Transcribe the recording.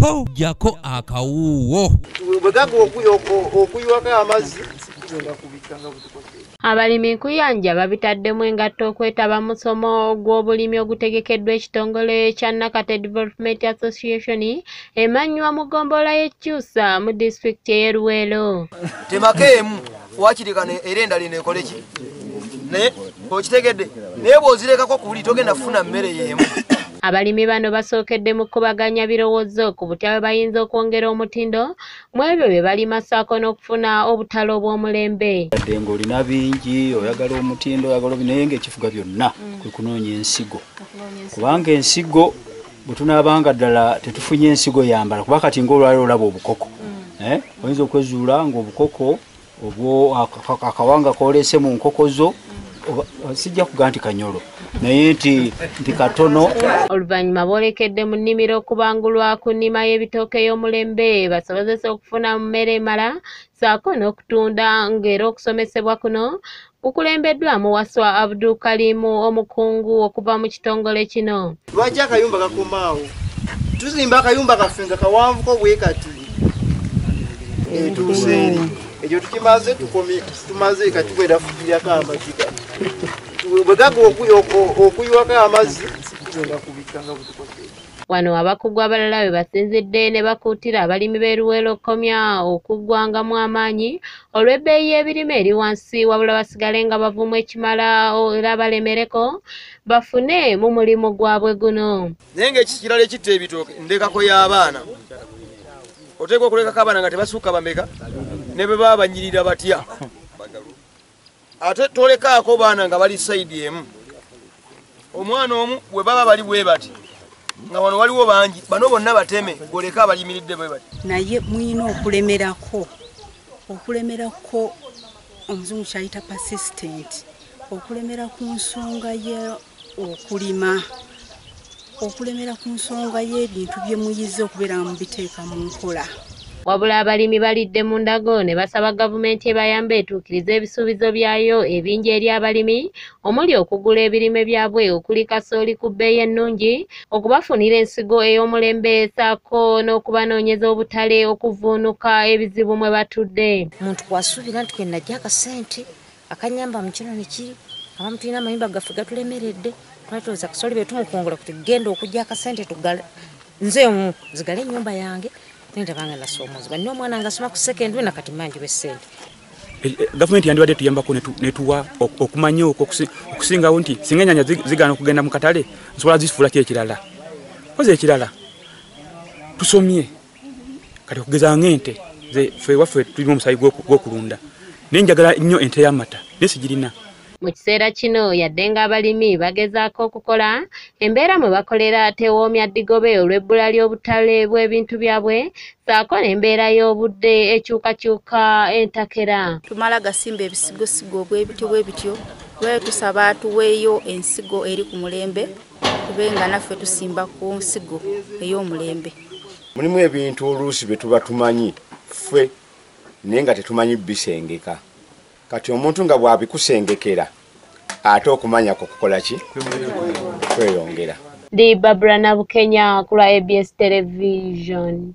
ho jako akawuwo bwegaga okuyiwako amazzi tugenda kubikanga butukoze. Abalimi nkuyanja babitaddemu engatto okwetaba musomo gw'obulimi ogutegekeddwa ekitongole kya Nakate Development Association emanywa mu ggombolola y'Ekyusa mu disitulikiti y'e Luweero. Temakeemu wakirikana era endala ekole ki naye okitegedde naye bw'ozirekako ku buli togenda kufuna mmere y'emu. Abalimi bano basookedde mu kubaganya birowoozo ku butya bwe bayinza okwongera omutindo mu ebyo bye balima ssaako n'okufuna obutale obw'omulembe. Nga olina bingi oyagala omutindo oyagala naye ng'ekifuga byonna kwe kunoonya ensigo kubanga ensigo bwe tunaabanga ddala tetufunye ensigo yambala kuba kati ng'olwali olaba obukoko oyinza okwezuula ng'obukoko obwo akawanga koolese mu nkoko zo sijja kugaa nti kanyolo naye nti katono. Oluvannyuma boolekedde mu nnimiro okubangulwa ku nnima y'ebitooke y'omulembe basobozese okufuna mu mmere emala ssaako n'okutunda ng'era okusomesebwa kuno kukulembeddwamu Waswa Abdul Kalimu omukungu okuva mu kitongole kino. Lwaki akayumba kakomaawo? Tuzimba akayumba kaffe nga kawanvuko bwe kati tuseeri ekyo tukimaze tumaze kati kwenda kufirirako amaziga bwegaga okuyiwako amazzi tugenda kubikanga butukoze. Wano abakugu abalala bwe basinzidde ne bakuutira abalimi b'e Luweero okkomya okuggwangamu amaanyi olw'ebbeeyi y'ebirime eri wansi wabula basigale nga bavumu ekimala era balemereko bafune mu mulimu gwabwe guno. Naye ng'ekirala ekitta ebitooke ndekako y'abaana oteekwa okulekako abaana nga tebasukka bameka ne bwe baba banyirira batya ate tolekaako baana nga bali sayidi emu omwana omu bwe baba bali bwe bati nga wano waliwo bangi bano bonna bateme goleka abayimiridde bwe bati naye muyina okulemerako omuzungu kyayita persistent okulemera ku nsonga okulemera ku nsonga y'ebintu bye muyize okubeera nga mubiteeka mu nkola. Wabula abalimi balidde mu ndago ne basaba gavumenti ebayambe etuukirize ebisuubizo byayo ebingi eri abalimi omuli okugula ebirime byabwe okuli kasooli ku bbeeyi ennungi okubafunira ensigo ey'omulembe ssaako n'okubanoonyeza obutale okuvuunuka ebizibu mwe batudde. Omuntu bw'asuubira nti kwenajja akasente akanyamba mu kino ne kiri abamu tulina amayumba gaffe gatulemeredde twatooza kasooli be tumukongola kuti genda okujja akasente tugala nze omu zigale ennyumba yange ndabanga nasomozebwa nnyo omwana nga asoma ku secondary nakati mangi w'essente. Gavumenti yandibadde tuyambako netuwa okumanya okusingawo nti singa ennyanya zigaana okugenda mu katale nsobola zifuulako ekirala koze ekirala tusomye kati okugeza ng'ente ffe waffe tulina omusayi gw'okulunda naye njagala nnyo ente y'amata naye sigirina. Mu kiseera kino yadde ng'abalimi bagezaako okukola embeera mwe bakolera tewoomya ddigobe olw'ebbula ly'obutale bw'ebintu byabwe ssaako n'embeera y'obudde ekyukakyuka entakera. Tumala gasimba ebisigosigo bwe bityo lwe tusaba tuweeyo ensigo eri ku mulembe tube nga naffe tusimba ku nsigo ey'omulembe. Mulimu ebintu oluusi bye tuba tumanyi ffe naye nga tetumanyi bisengeka kati omuntu nga bwabikusengekera ate okumanya kukola ki kweyongera. Ndi Barbara Nabukenya ku lwa ABS Television.